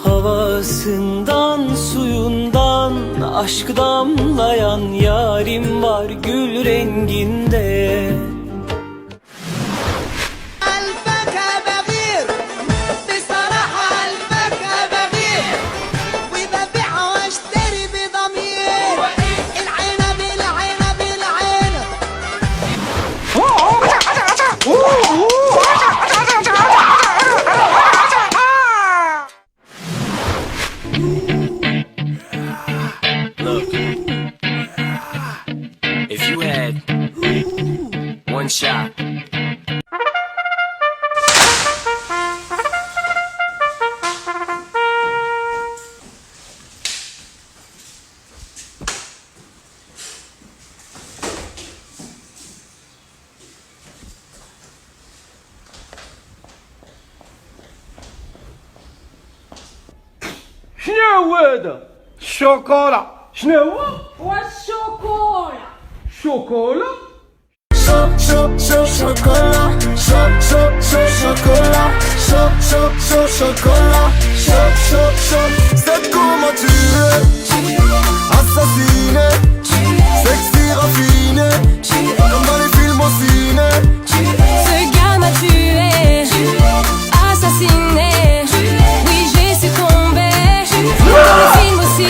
Havasından suyundan aşk damlayan yarim var gül renginde. If you had one shot. شنو هو هذا؟ الشوكولا. شنو هو؟ والشوكولا. شوكولا؟ chocolat, chocolat, chocolat, c'est comment tu es, assassiné, sexy raffiné, comme dans les films au ciné. Ce gars m'a tué, assassiné, oui j'ai succombé, dans les films aussi.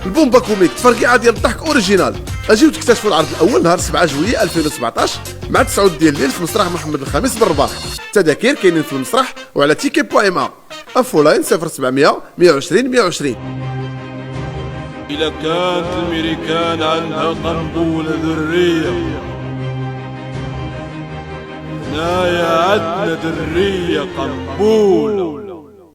البومبا كوميك تفرقيعه ديال الضحك اوريجينال. اجيو تكتشفوا العرض الاول نهار 7 جويلية 2017 مع 9 ديال الليل في مسرح محمد الخامس بالرباط. التذاكر كاينين في المسرح وعلى ticket.ma. انفو لاين 0700 120 120. إذا كانت الميريكان عندها قنبلة ذرية، هنايا عندنا ذرية قنبولة.